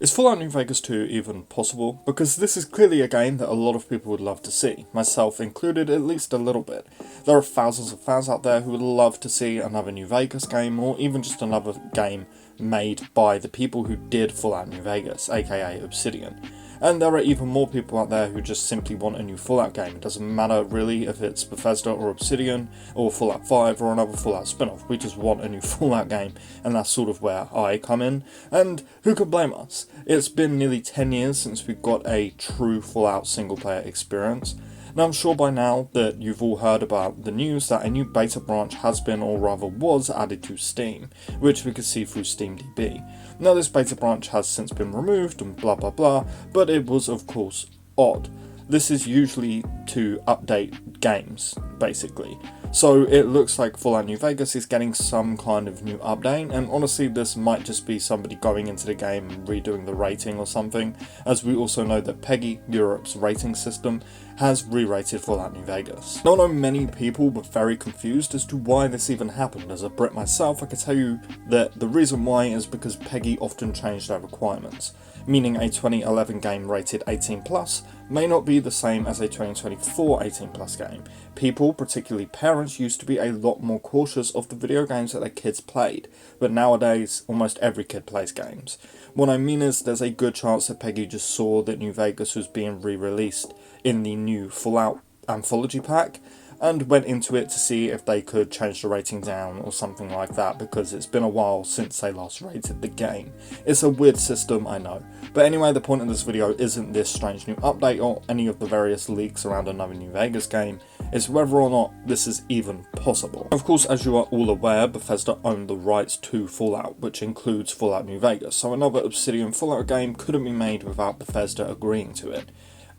Is Fallout New Vegas 2 even possible? Because this is clearly a game that a lot of people would love to see, myself included at least a little bit. There are thousands of fans out there who would love to see another New Vegas game, or even just another game made by the people who did Fallout New Vegas, aka Obsidian. And there are even more people out there who just simply want a new Fallout game. It doesn't matter really if it's Bethesda or Obsidian, or Fallout 5 or another Fallout spin-off. We just want a new Fallout game, and that's sort of where I come in. And who could blame us? It's been nearly 10 years since we got a true Fallout single-player experience. Now I'm sure by now that you've all heard about the news that a new beta branch has been, or rather was, added to Steam, which we could see through SteamDB. Now this beta branch has since been removed and blah blah blah, but it was of course odd. This is usually to update games, basically. So it looks like Fallout New Vegas is getting some kind of new update, and honestly this might just be somebody going into the game and redoing the rating or something, as we also know that PEGI, Europe's rating system, has re-rated Fallout New Vegas. Now I know many people were very confused as to why this even happened. As a Brit myself, I can tell you that the reason why is because PEGI often changed their requirements, meaning a 2011 game rated 18+ may not be the same as a 2024 18+ game. People, particularly parents, used to be a lot more cautious of the video games that their kids played, but nowadays almost every kid plays games. What I mean is there's a good chance that PEGI just saw that New Vegas was being re-released in the new Fallout Anthology Pack, and went into it to see if they could change the rating down or something like that, because it's been a while since they last rated the game. It's a weird system, I know. But anyway, the point of this video isn't this strange new update or any of the various leaks around another New Vegas game, it's whether or not this is even possible. Of course, as you are all aware, Bethesda owned the rights to Fallout, which includes Fallout New Vegas, so another Obsidian Fallout game couldn't be made without Bethesda agreeing to it.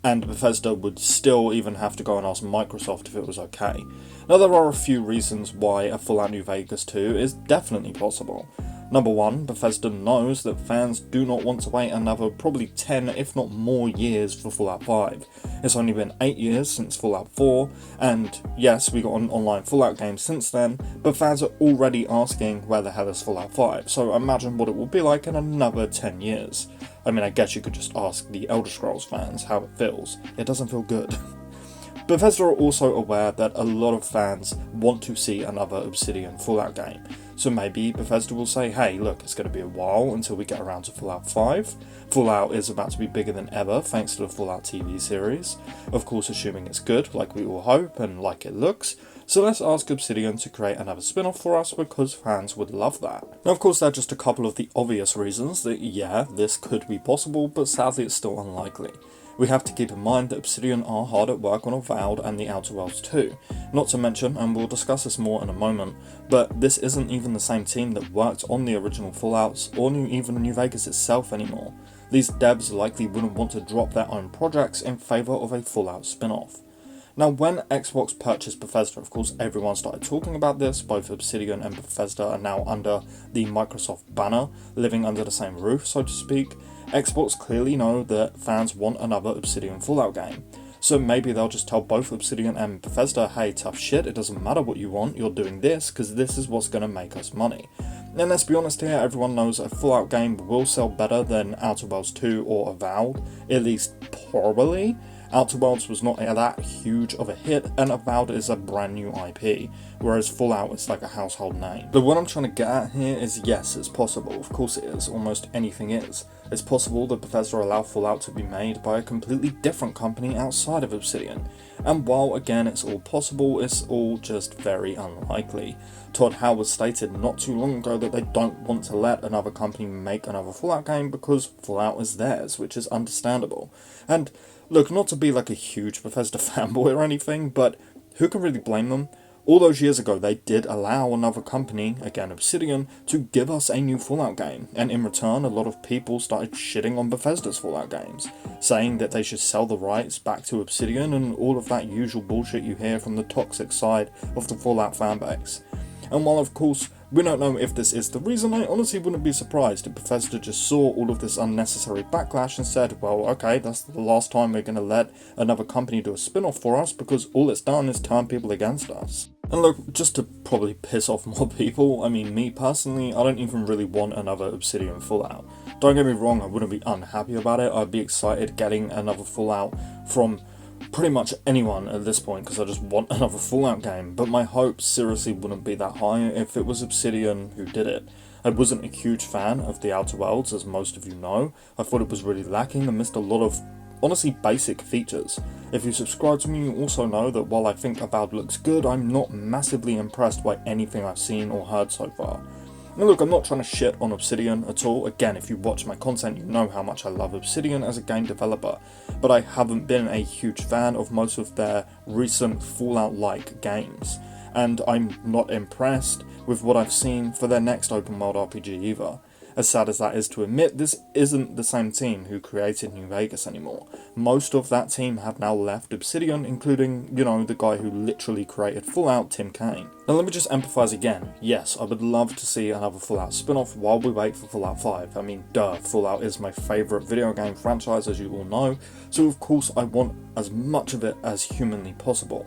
And Bethesda would still even have to go and ask Microsoft if it was okay. Now there are a few reasons why a Fallout New Vegas 2 is definitely possible. Number one, Bethesda knows that fans do not want to wait another probably 10 if not more years for Fallout 5. It's only been 8 years since Fallout 4, and yes, we got an online Fallout game since then, but fans are already asking where the hell is Fallout 5, so imagine what it will be like in another 10 years. I mean, I guess you could just ask the Elder Scrolls fans how it feels. It doesn't feel good. Bethesda are also aware that a lot of fans want to see another Obsidian Fallout game. So maybe Bethesda will say, hey, look, it's going to be a while until we get around to Fallout 5. Fallout is about to be bigger than ever thanks to the Fallout TV series. Of course, assuming it's good, like we all hope, and like it looks. So let's ask Obsidian to create another spin-off for us, because fans would love that. Now of course, there are just a couple of the obvious reasons that yeah, this could be possible, but sadly it's still unlikely. We have to keep in mind that Obsidian are hard at work on Avowed and the Outer Worlds too. Not to mention, and we'll discuss this more in a moment, but this isn't even the same team that worked on the original Fallouts, or even New Vegas itself anymore. These devs likely wouldn't want to drop their own projects in favour of a Fallout spin-off. Now when Xbox purchased Bethesda, of course everyone started talking about this. Both Obsidian and Bethesda are now under the Microsoft banner, living under the same roof, so to speak. Xbox clearly know that fans want another Obsidian Fallout game. So maybe they'll just tell both Obsidian and Bethesda, hey, tough shit, it doesn't matter what you want, you're doing this, because this is what's going to make us money. And let's be honest here, everyone knows a Fallout game will sell better than Outer Worlds 2 or Avowed, at least probably. Outer Worlds was not that huge of a hit, and Avowed is a brand new IP, whereas Fallout is like a household name. But what I'm trying to get at here is yes, it's possible, of course it is, almost anything is. It's possible that Bethesda allow Fallout to be made by a completely different company outside of Obsidian. And while again it's all possible, it's all just very unlikely. Todd Howard stated not too long ago that they don't want to let another company make another Fallout game because Fallout is theirs, which is understandable. And look, not to be like a huge Bethesda fanboy or anything, but who can really blame them? All those years ago, they did allow another company, again Obsidian, to give us a new Fallout game, and in return, a lot of people started shitting on Bethesda's Fallout games, saying that they should sell the rights back to Obsidian and all of that usual bullshit you hear from the toxic side of the Fallout fanbase. And while of course we don't know if this is the reason, I honestly wouldn't be surprised if Bethesda just saw all of this unnecessary backlash and said, well, okay, that's the last time we're going to let another company do a spin-off for us, because all it's done is turn people against us. And look, just to probably piss off more people, I mean, me personally, I don't even really want another Obsidian Fallout. Don't get me wrong, I wouldn't be unhappy about it. I'd be excited getting another Fallout from pretty much anyone at this point, because I just want another Fallout game, but my hopes seriously wouldn't be that high if it was Obsidian who did it. I wasn't a huge fan of The Outer Worlds, as most of you know. I thought it was really lacking and missed a lot of, honestly, basic features. If you subscribe to me, you also know that while I think Avowed looks good, I'm not massively impressed by anything I've seen or heard so far. Now look, I'm not trying to shit on Obsidian at all. Again, if you watch my content, you know how much I love Obsidian as a game developer, but I haven't been a huge fan of most of their recent Fallout-like games, and I'm not impressed with what I've seen for their next open world RPG either. As sad as that is to admit, this isn't the same team who created New Vegas anymore. Most of that team have now left Obsidian, including, the guy who literally created Fallout, Tim Cain. Now let me just empathise again. Yes, I would love to see another Fallout spin-off while we wait for Fallout 5. I mean, duh, Fallout is my favourite video game franchise, as you all know, so of course I want as much of it as humanly possible.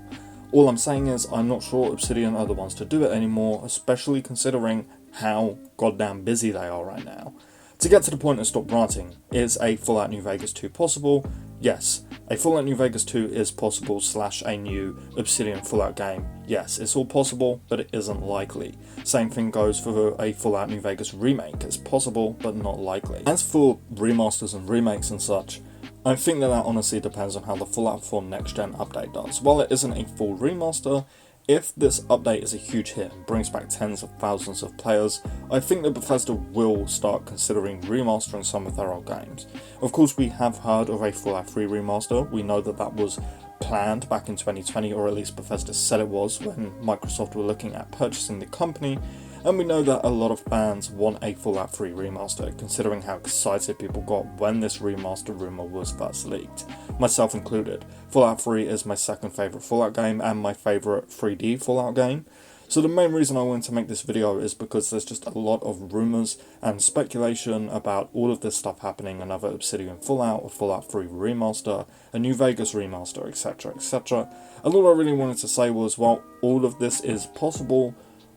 All I'm saying is, I'm not sure Obsidian are the ones to do it anymore, especially considering how goddamn busy they are right now. To get to the point and stop ranting, is a Fallout New Vegas 2 possible? Yes. A Fallout New Vegas 2 is possible / a new Obsidian Fallout game. Yes, it's all possible, but it isn't likely. Same thing goes for a Fallout New Vegas remake. It's possible, but not likely. As for remasters and remakes and such, I think that honestly depends on how the Fallout 4 Next Gen update does. While it isn't a full remaster, if this update is a huge hit and brings back tens of thousands of players, I think that Bethesda will start considering remastering some of their old games. Of course, we have heard of a Fallout 3 remaster. We know that that was planned back in 2020, or at least Bethesda said it was when Microsoft were looking at purchasing the company, and we know that a lot of fans want a Fallout 3 remaster, considering how excited people got when this remaster rumour was first leaked, myself included. Fallout 3 is my second favourite Fallout game and my favourite 3D Fallout game, so the main reason I wanted to make this video is because there's just a lot of rumours and speculation about all of this stuff happening, another Obsidian Fallout, a Fallout 3 remaster, a New Vegas remaster, etc, etc. And all I really wanted to say was, well, all of this is possible.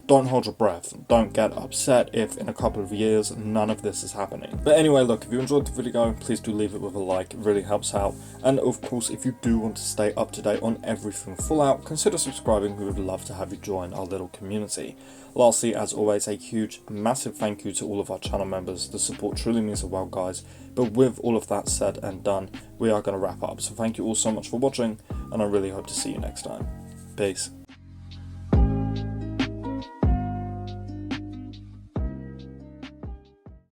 Don't hold your breath. Don't get upset if in a couple of years none of this is happening. But anyway, look, if you enjoyed the video, please do leave it with a like. It really helps out. And of course, if you do want to stay up to date on everything Fallout, consider subscribing. We would love to have you join our little community. Lastly, as always, a huge, massive thank you to all of our channel members. The support truly means the world, guys. But with all of that said and done, we are going to wrap up. So thank you all so much for watching, and I really hope to see you next time. Peace.